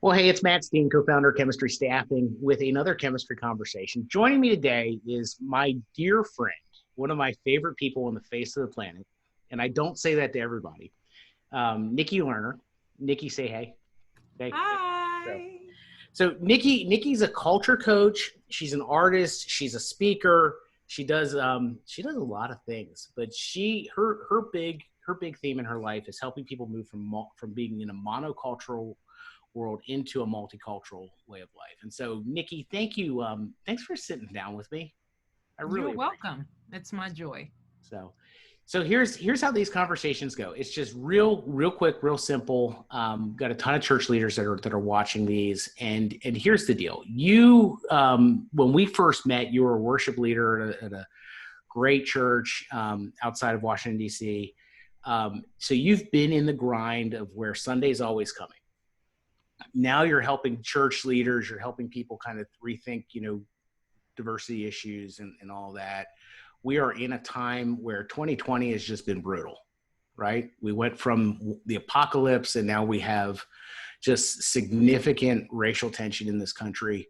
Well, hey, it's Matt Steen, co-founder of Chemistry Staffing, with another chemistry conversation. Joining me today is my dear friend, one of my favorite people on the face of the planet, and I don't say that to everybody. Nikki Lerner. Nikki, say hey. Hey. So, Hi. so Nikki's a culture coach. She's an artist. She's a speaker. She does a lot of things, but her big theme in her life is helping people move from being in a monocultural world into a multicultural way of life. And so, Nikki, thank you. Thanks for sitting down with me. I You're really appreciate welcome. It's my joy. it. So here's how these conversations go. It's just real quick, real simple. Got a ton of church leaders that are watching these, and here's the deal. You, when we first met, you were a worship leader at a great church outside of Washington D.C. So you've been in the grind of where Sunday's always coming. Now you're helping church leaders, you're helping people kind of rethink, diversity issues and all that. We are in a time where 2020 has just been brutal, right? We went from the apocalypse and now we have just significant racial tension in this country.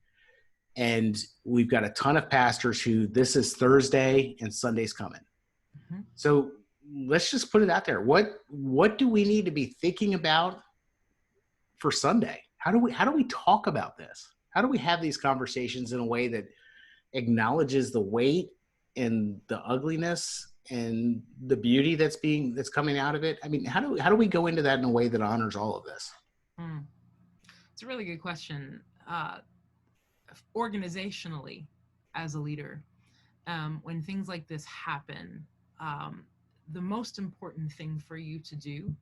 And we've got a ton of pastors who this is Thursday and Sunday's coming. Mm-hmm. So let's just put it out there. What do we need to be thinking about for Sunday? How do we talk about this? How do we have these conversations in a way that acknowledges the weight and the ugliness and the beauty that's coming out of it? I mean, how do we go into that in a way that honors all of this? It's a really good question. Organizationally, as a leader, when things like this happen, the most important thing for you to do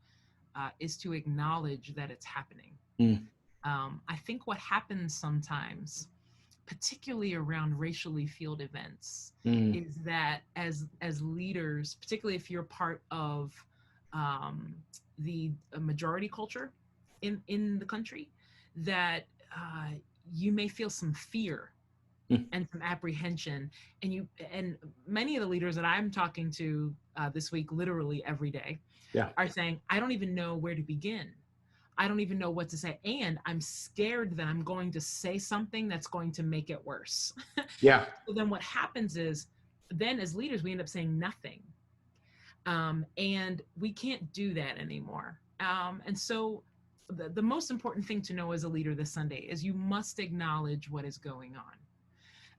is to acknowledge that it's happening. I think what happens sometimes, particularly around racially fueled events, is that as leaders, particularly if you're part of the majority culture in the country, that you may feel some fear and some apprehension, and many of the leaders that I'm talking to this week, literally every day, are saying, I don't even know where to begin. I don't even know what to say. And I'm scared that I'm going to say something that's going to make it worse. Yeah. So then what happens is, then as leaders, we end up saying nothing. And we can't do that anymore. And so the most important thing to know as a leader this Sunday is you must acknowledge what is going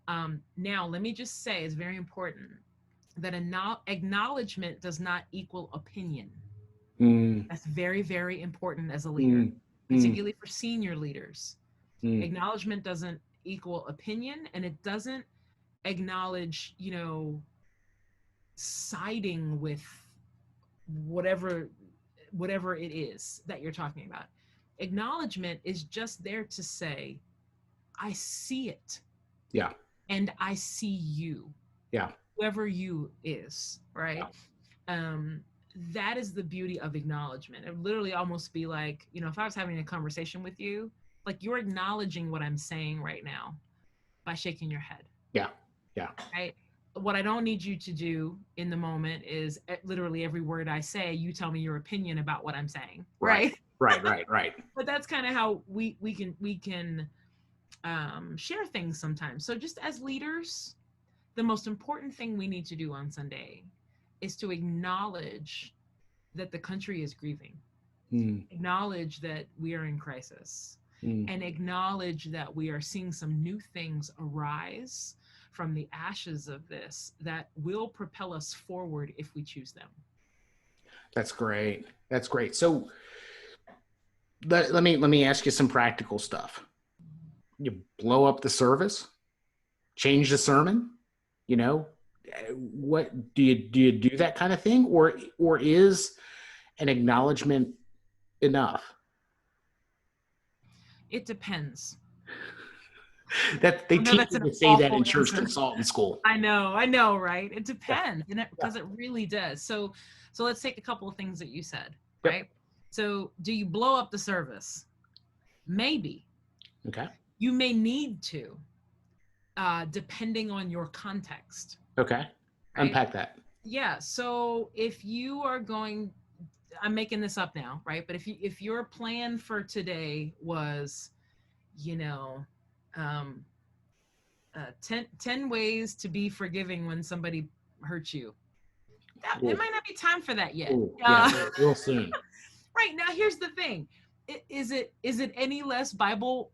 on. Now, let me just say, it's very important that acknowledgement does not equal opinion. That's very, very important as a leader, particularly for senior leaders. Acknowledgement doesn't equal opinion, and it doesn't acknowledge, siding with whatever it is that you're talking about. Acknowledgement is just there to say, I see it. Yeah. And I see you. Yeah. Whoever you is, right? Yeah. That is the beauty of acknowledgement. It would literally almost be like, if I was having a conversation with you, like you're acknowledging what I'm saying right now by shaking your head. Yeah. Yeah. Right? What I don't need you to do in the moment is literally every word I say, you tell me your opinion about what I'm saying. Right. Right. But that's kind of how we can share things sometimes. So just as leaders, the most important thing we need to do on Sunday is to acknowledge that the country is grieving, acknowledge that we are in crisis, and acknowledge that we are seeing some new things arise from the ashes of this that will propel us forward if we choose them. That's great. So let me ask you some practical stuff. You blow up the service, change the sermon, what do you do that kind of thing, or is an acknowledgement enough? It depends. That they teach you to say that in church consultant school. I know, right? It depends, because it really does. So let's take a couple of things that you said, right? Yep. So do you blow up the service? Maybe. Okay. You may need to, depending on your context. Okay. Right? Unpack that. Yeah. So if you are I'm making this up now, right? But if your plan for today was you know, um, 10 ways to be forgiving when somebody hurts you. It Ooh. might not be time for that yet. Ooh, yeah, real soon. Right now, here's the thing: is it any less Bible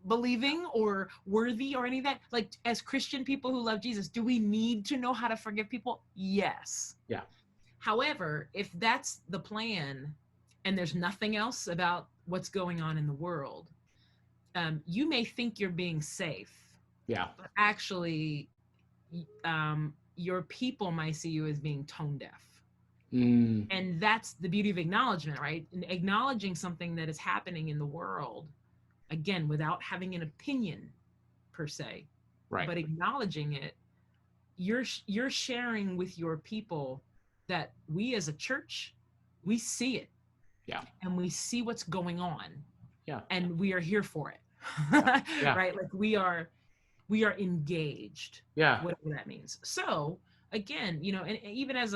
believing or worthy or any of that? Like, as Christian people who love Jesus, do we need to know how to forgive people? Yes. Yeah. However, if that's the plan, and there's nothing else about what's going on in the world, you may think you're being safe, Yeah. but actually, your people might see you as being tone deaf. Mm, And that's the beauty of acknowledgement, right? And acknowledging something that is happening in the world, again, without having an opinion per se, right. but acknowledging it, you're sharing with your people that we as a church, we see it. Yeah. And we see what's going on. Yeah. And we are here for it. Yeah. Right? Like we are engaged. Yeah. Whatever that means. So again, and even as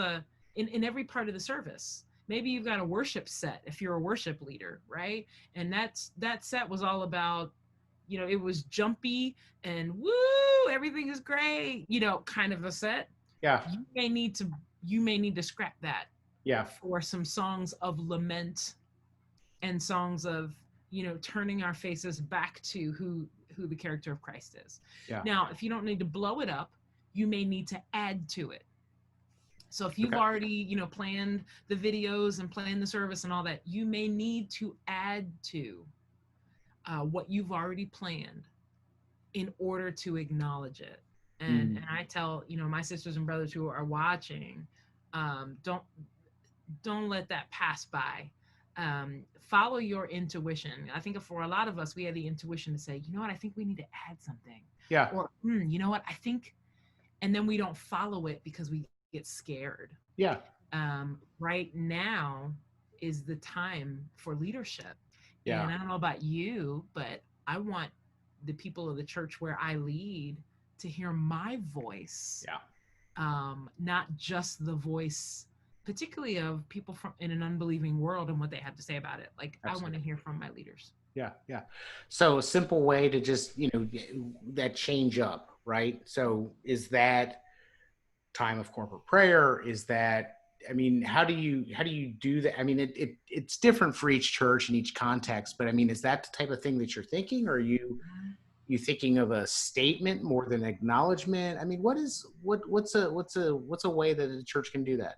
in every part of the service, maybe you've got a worship set if you're a worship leader, right? And that set was all about, it was jumpy and woo, everything is great, kind of a set. Yeah. You may need to scrap that. Yeah. For some songs of lament and songs of, turning our faces back to who the character of Christ is. Yeah. Now, if you don't need to blow it up, you may need to add to it. So if you've Okay. already, planned the videos and planned the service and all that, you may need to add to what you've already planned in order to acknowledge it. And I tell, my sisters and brothers who are watching, don't let that pass by. Follow your intuition. I think for a lot of us, we have the intuition to say, you know what, I think we need to add something. Yeah. Or, you know what, I think, and then we don't follow it because we get scared. Yeah. Right now is the time for leadership. Yeah. And I don't know about you, but I want the people of the church where I lead to hear my voice. Yeah. Not just the voice, particularly of people from in an unbelieving world and what they have to say about it. Like, absolutely. I want to hear from my leaders. Yeah. Yeah. So a simple way to just, that change up, right? So is that time of corporate prayer? Is that, how do you do that? It's different for each church and each context, but is that the type of thing that you're thinking? Or are you thinking of a statement more than acknowledgement? What's a way that a church can do that?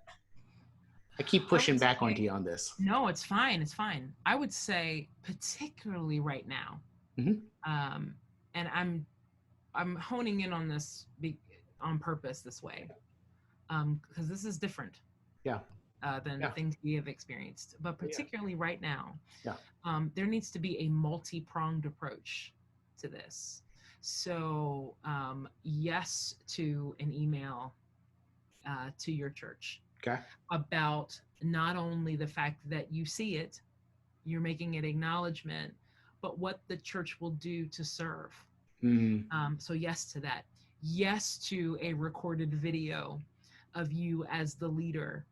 I keep pushing back onto you on this. No, it's fine. It's fine. I would say particularly right now, and I'm honing in on this on purpose this way, because this is different. Yeah. Than the things we have experienced, but particularly right now, there needs to be a multi-pronged approach to this. So, yes to an email to your church. Okay. About not only the fact that you see it, you're making an acknowledgement, but what the church will do to serve. So yes to that. Yes to a recorded video of you as the leader,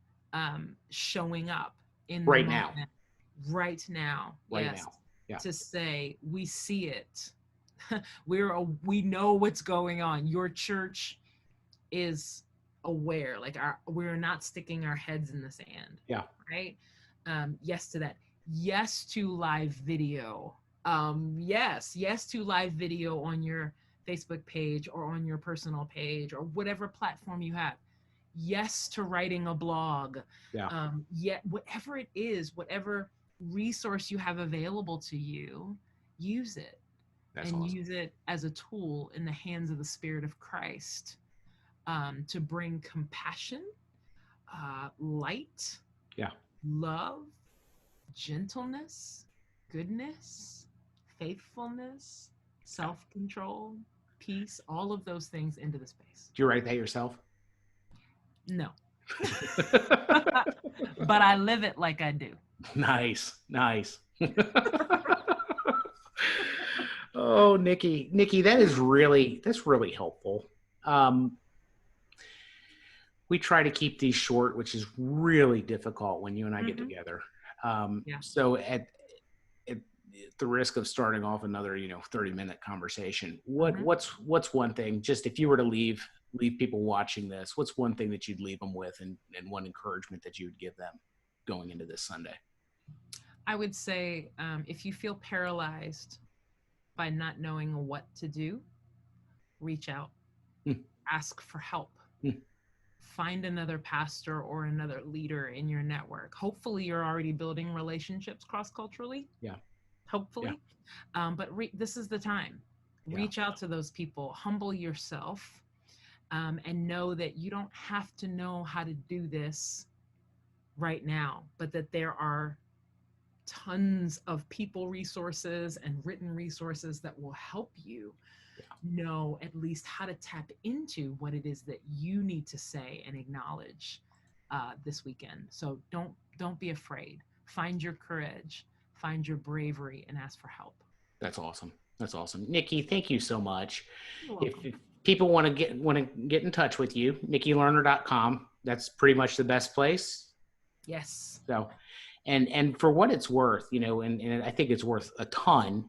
showing up in right the now. moment, right now. Right yes. now. Yeah. To say, we see it. We know what's going on. Your church is aware, like we're not sticking our heads in the sand. Yeah. Right. Yes to that. Yes to live video. Yes to live video on your Facebook page or on your personal page or whatever platform you have. Yes to writing a blog. Yeah. Whatever it is, whatever resource you have available to you, use it. That's and awesome. Use it as a tool in the hands of the Spirit of Christ, to bring compassion, light, love, gentleness, goodness, faithfulness, self-control, peace, all of those things into the space. Do you write that yourself? No. But I live it like I do. Nice. Oh, Nikki, that's really helpful. We try to keep these short, which is really difficult when you and I get together. So the risk of starting off another, 30-minute conversation, Mhm. what's one thing, just if you were to leave people watching this, what's one thing that you'd leave them with, and one encouragement that you would give them going into this Sunday? I would say if you feel paralyzed by not knowing what to do, reach out, Hmm. ask for help, Hmm. find another pastor or another leader in your network. Hopefully, you're already building relationships cross culturally. Yeah. Yeah. Hopefully. But this is the time. Yeah. Reach out to those people, humble yourself, and know that you don't have to know how to do this right now, but that there are tons of people resources and written resources that will help you know at least how to tap into what it is that you need to say and acknowledge this weekend. So don't be afraid. Find your courage, find your bravery, and ask for help. That's awesome. That's awesome. Nikki, thank you so much. You're If, welcome. if people want to get in touch with you, NikkiLerner.com, that's pretty much the best place. Yes. So, and for what it's worth, and I think it's worth a ton,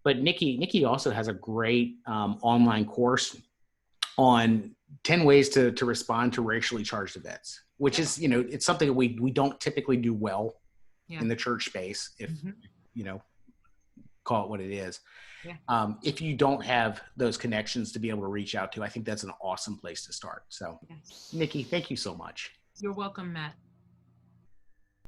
but Nikki also has a great online course on 10 ways to respond to racially charged events, which is, it's something that we don't typically do well in the church space, if, call it what it is. Yeah. If you don't have those connections to be able to reach out to, I think that's an awesome place to start. So, Yes. Nikki, thank you so much. You're welcome, Matt.